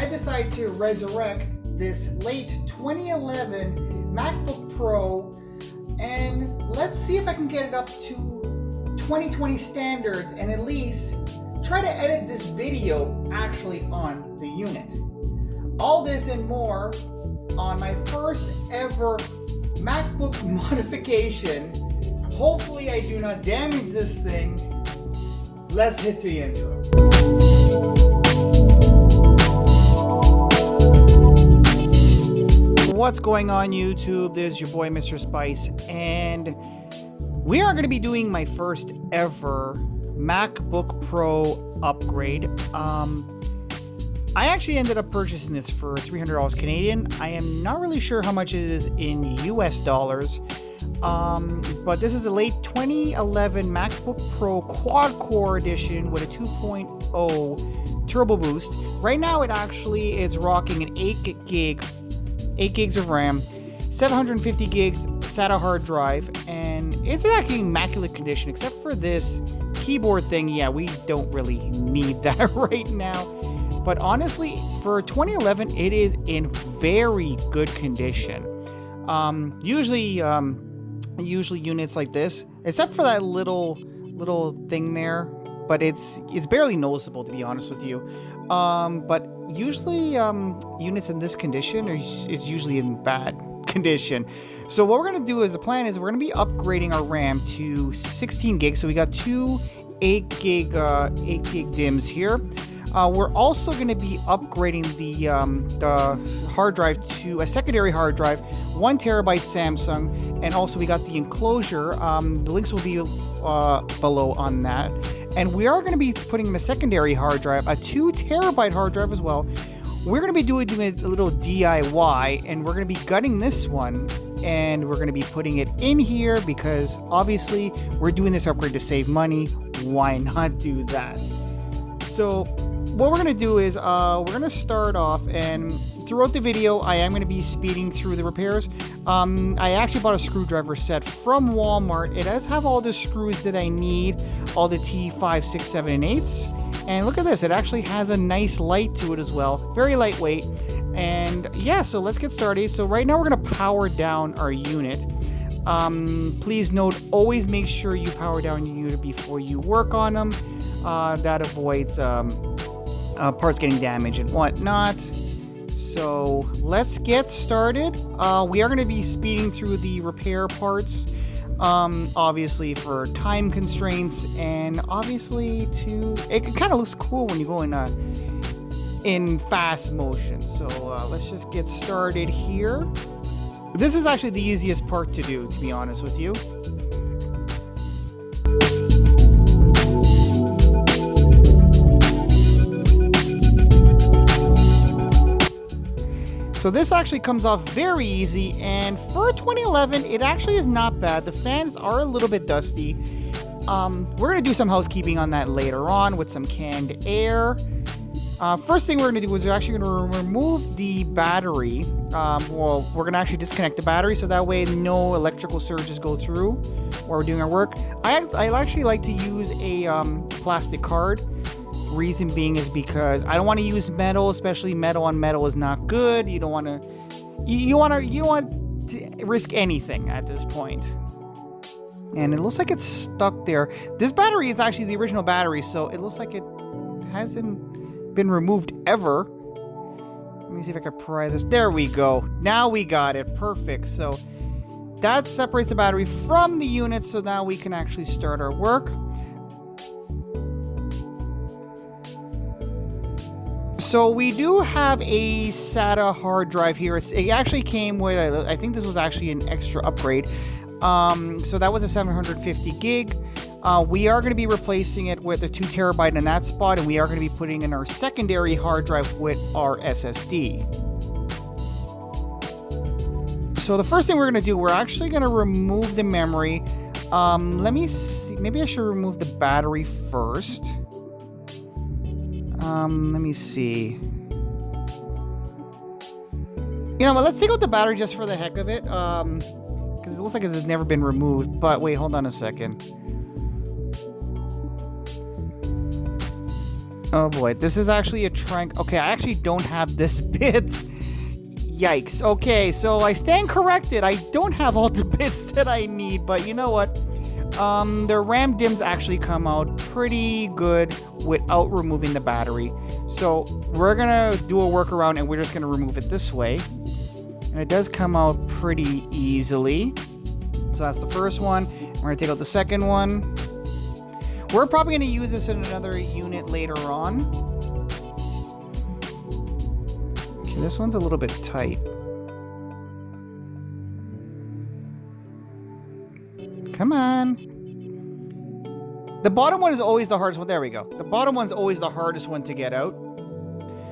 I decided to resurrect this late 2011 MacBook Pro, and let's see if I can get it up to 2020 standards and at least try to edit this video actually on the unit. All this and more on my first ever MacBook modification. Hopefully I do not damage this thing. Let's hit the intro. What's going on YouTube? This is your boy Mr. Spice, and we are going to be doing my first ever MacBook Pro upgrade. I actually ended up purchasing this for $300 Canadian. I am not really sure how much it is in US dollars. But this is a late 2011 MacBook Pro quad-core edition with a 2.0 turbo boost. Right now it's rocking an 8 gigs of RAM, 750 gigs SATA hard drive, and it's actually in immaculate condition except for this keyboard thing. Yeah, we don't really need that right now. But honestly, for 2011, it is in very good condition. Usually units like this, except for that little thing there, but it's barely noticeable, to be honest with you. But usually units in this condition is usually in bad condition. So what we're gonna do is the plan is we're gonna be upgrading our RAM to 16 gigs. So we got two 8 gig DIMMs here. We're also going to be upgrading the hard drive to a secondary hard drive, 1 terabyte Samsung, and also we got the enclosure. The links will be below on that. And we are going to be putting in a secondary hard drive, a 2 terabyte hard drive as well. We're going to be doing a little DIY, and we're going to be gutting this one, and we're going to be putting it in here because obviously we're doing this upgrade to save money. Why not do that? So what we're going to do is we're going to start off, and throughout the video I am going to be speeding through the repairs. I actually bought a screwdriver set from Walmart. It does have all the screws that I need, all the T5, 6, 7, and 8s. And look at this, it actually has a nice light to it as well. Very lightweight. And yeah, so let's get started. So right now we're going to power down our unit. Please note, always make sure you power down your unit before you work on them. That avoids parts getting damaged and whatnot. So let's get started. We are going to be speeding through the repair parts, obviously for time constraints, and obviously it kind of looks cool when you go in fast motion. So let's just get started here. This is actually the easiest part to do, to be honest with you. So this actually comes off very easy, and for 2011, it actually is not bad. The fans are a little bit dusty. We're going to do some housekeeping on that later on with some canned air. First thing we're going to do is we're actually going to remove the battery. Well, we're going to actually disconnect the battery so that way no electrical surges go through while we're doing our work. I actually like to use a plastic card. Reason being is because I don't want to use metal, especially metal on metal is not good. You don't want to risk anything at this point. And it looks like it's stuck there. This battery is actually the original battery, so it looks like it hasn't been removed ever. Let me see if I can pry this. There we go. Now we got it. Perfect. So that separates the battery from the unit, so now we can actually start our work. So we do have a SATA hard drive here. It actually came with, I think this was actually an extra upgrade. So that was a 750 gig. We are going to be replacing it with a 2 terabyte in that spot, and we are going to be putting in our secondary hard drive with our SSD. So the first thing we're going to do, we're actually going to remove the memory. Let me see. Maybe I should remove the battery first. Let me see. You know what, let's take out the battery just for the heck of it. Because it looks like it has never been removed. But wait, hold on a second. Oh boy, this is actually a triangle. Okay, I actually don't have this bit. Yikes. Okay, so I stand corrected. I don't have all the bits that I need, but you know what? The RAM DIMMs actually come out pretty good without removing the battery. So we're gonna do a workaround and we're just gonna remove it this way. And it does come out pretty easily. So that's the first one. We're gonna take out the second one. We're probably gonna use this in another unit later on. Okay, this one's a little bit tight. Come on. The bottom one is always the hardest one. There we go. The bottom one's always the hardest one to get out.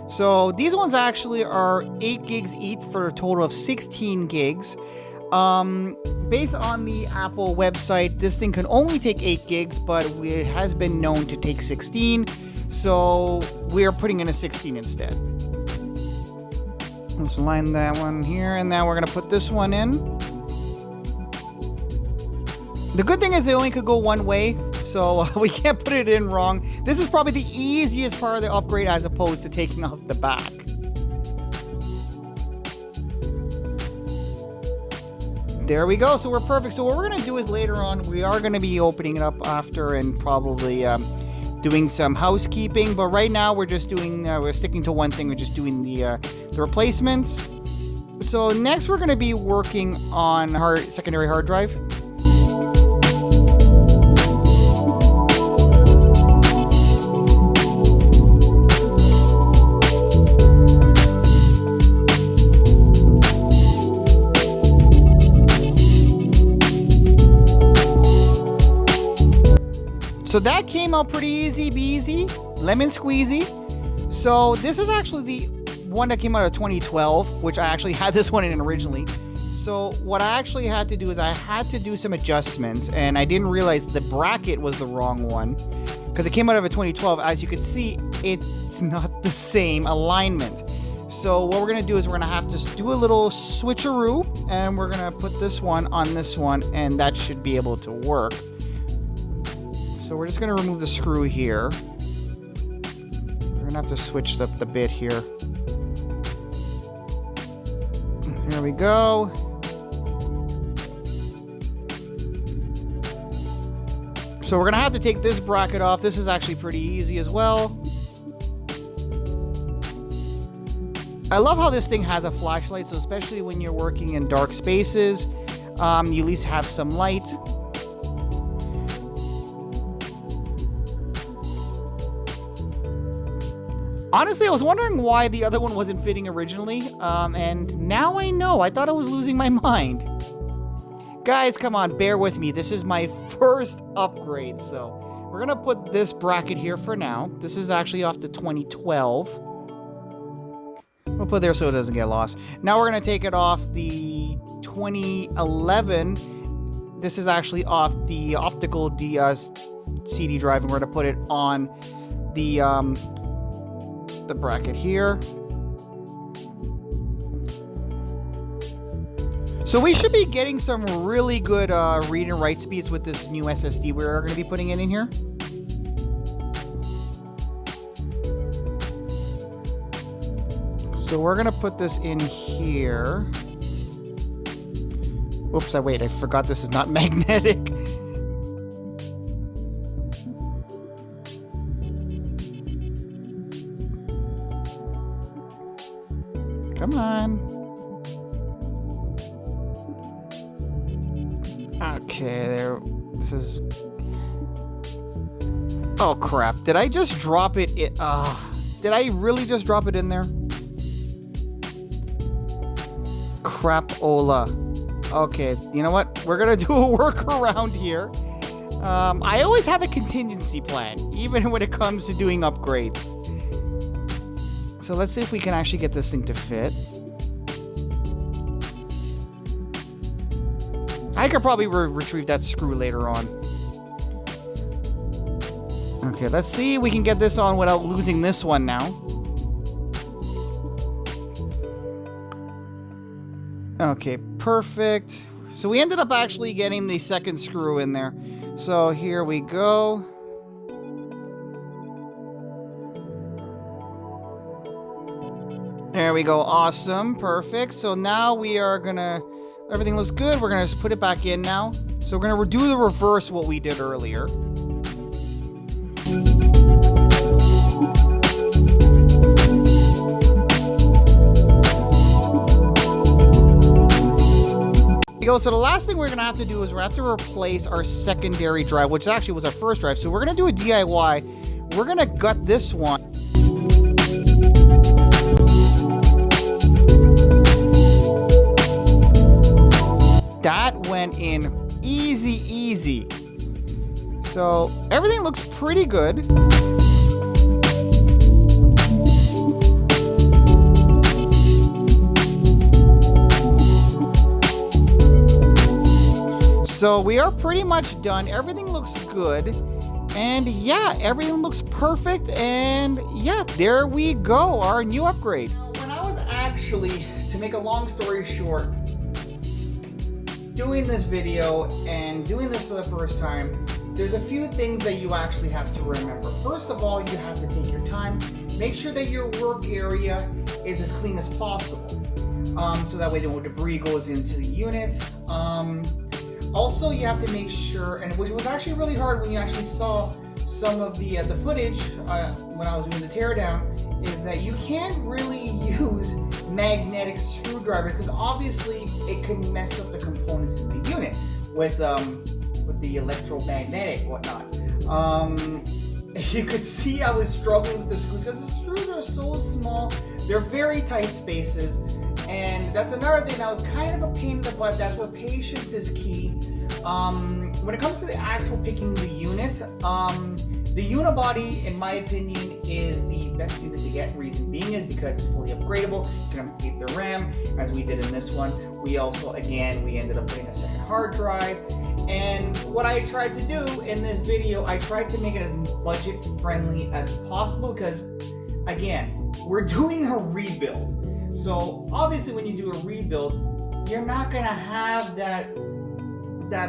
So these ones actually are 8 gigs each for a total of 16 gigs. Based on the Apple website, this thing can only take 8 gigs, but it has been known to take 16. So we're putting in a 16 instead. Let's line that one here, and now we're going to put this one in. The good thing is they only could go one way, so we can't put it in wrong. This is probably the easiest part of the upgrade as opposed to taking off the back. There we go, so we're perfect. So what we're going to do is later on, we are going to be opening it up after and probably doing some housekeeping. But right now we're just doing, we're sticking to one thing. We're just doing the replacements. So next we're going to be working on our secondary hard drive. So that came out pretty easy, beezy, lemon squeezy. So this is actually the one that came out of 2012, which I actually had this one in originally. So what I actually had to do is I had to do some adjustments, and I didn't realize the bracket was the wrong one because it came out of a 2012. As you can see, it's not the same alignment. So what we're gonna do is we're gonna have to do a little switcheroo, and we're gonna put this one on this one, and that should be able to work. So we're just going to remove the screw here. We're going to have to switch the bit here. There we go. So we're going to have to take this bracket off. This is actually pretty easy as well. I love how this thing has a flashlight, so especially when you're working in dark spaces, you at least have some light. Honestly, I was wondering why the other one wasn't fitting originally, and now I know. I thought I was losing my mind. Guys, come on, bear with me. This is my first upgrade, so we're going to put this bracket here for now. This is actually off the 2012. We'll put it there so it doesn't get lost. Now we're going to take it off the 2011. This is actually off the optical CD drive, and we're going to put it on the bracket here. So we should be getting some really good read and write speeds with this new SSD we're going to be putting in here. So we're going to put this in here. Oops, I forgot this is not magnetic. Come on. Okay, there. This is... Oh, crap. Did I just drop it? Did I really just drop it in there? Crap-ola. Okay, you know what? We're gonna do a workaround here. I always have a contingency plan, even when it comes to doing upgrades. So let's see if we can actually get this thing to fit. I could probably retrieve that screw later on. Okay, let's see if we can get this on without losing this one now. Okay, perfect. So we ended up actually getting the second screw in there. So here we go. There we go. Awesome. Perfect. So now we are gonna, everything looks good. We're gonna just put it back in now. So we're gonna do the reverse what we did earlier. So the last thing we're gonna have to do is we're gonna have to replace our secondary drive, which actually was our first drive. So we're gonna do a DIY. We're gonna gut this one. That went in easy. So everything looks pretty good. So we are pretty much done. Everything looks good. And yeah, everything looks perfect. And yeah, there we go, our new upgrade. When I was actually, to make a long story short, doing this video and doing this for the first time, there's a few things that you actually have to remember. First of all, you have to take your time. Make sure that your work area is as clean as possible. So that way no debris goes into the unit. Also, you have to make sure, and which was actually really hard when you actually saw some of the footage when I was doing the teardown, is that you can't really use magnetic screwdrivers because obviously it can mess up the components in the unit with the electromagnetic whatnot. You could see I was struggling with the screws because the screws are so small. They're very tight spaces. And that's another thing that was kind of a pain in the butt. That's where patience is key. When it comes to the actual picking the unit, the unibody, in my opinion, is the best unit to get. Reason being is because it's fully upgradable. You can upgrade the RAM, as we did in this one. We also, again, we ended up putting a second hard drive. And what I tried to do in this video, I tried to make it as budget friendly as possible because, again, we're doing a rebuild. So obviously when you do a rebuild, you're not gonna have that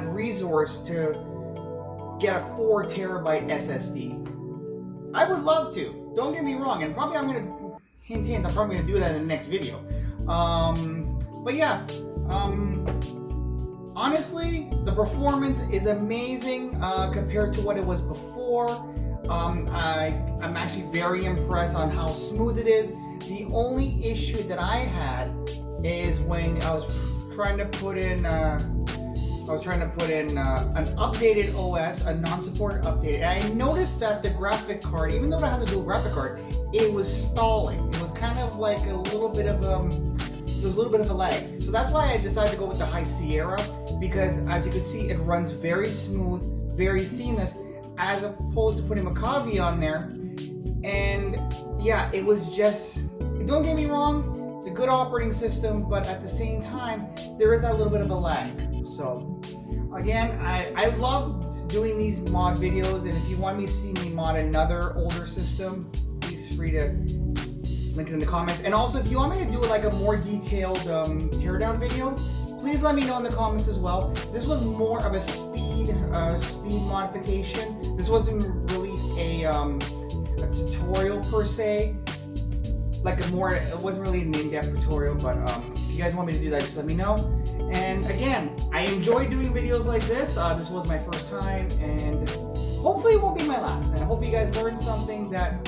resource to get a 4 terabyte SSD. I would love to, don't get me wrong, and probably I'm gonna hint, I'm probably gonna do that in the next video. But yeah, honestly, the performance is amazing compared to what it was before. I'm actually very impressed on how smooth it is. The only issue that I had is when I was trying to put in an updated OS, a non-supported update, and I noticed that the graphic card, even though it has a dual graphic card, it was stalling. It was kind of like a little bit of a lag. So that's why I decided to go with the High Sierra, because as you can see, it runs very smooth, very seamless, as opposed to putting Maccabi on there. And yeah, it was just, don't get me wrong, it's a good operating system, but at the same time, there is that little bit of a lag. So again, I love doing these mod videos, and if you want me to see me mod another older system, please free to link it in the comments. And also, if you want me to do like a more detailed teardown video, please let me know in the comments as well. This was more of a speed modification. This wasn't really a tutorial per se. It wasn't really an in-depth tutorial, but if you guys want me to do that, just let me know. And again, I enjoy doing videos like this. This was my first time, and hopefully it won't be my last. And I hope you guys learned something, that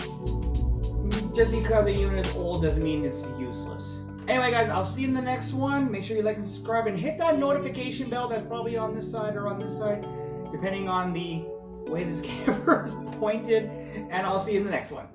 just because a unit is old doesn't mean it's useless. Anyway guys, I'll see you in the next one. Make sure you like and subscribe and hit that notification bell that's probably on this side or on this side, depending on the way this camera is pointed. And I'll see you in the next one.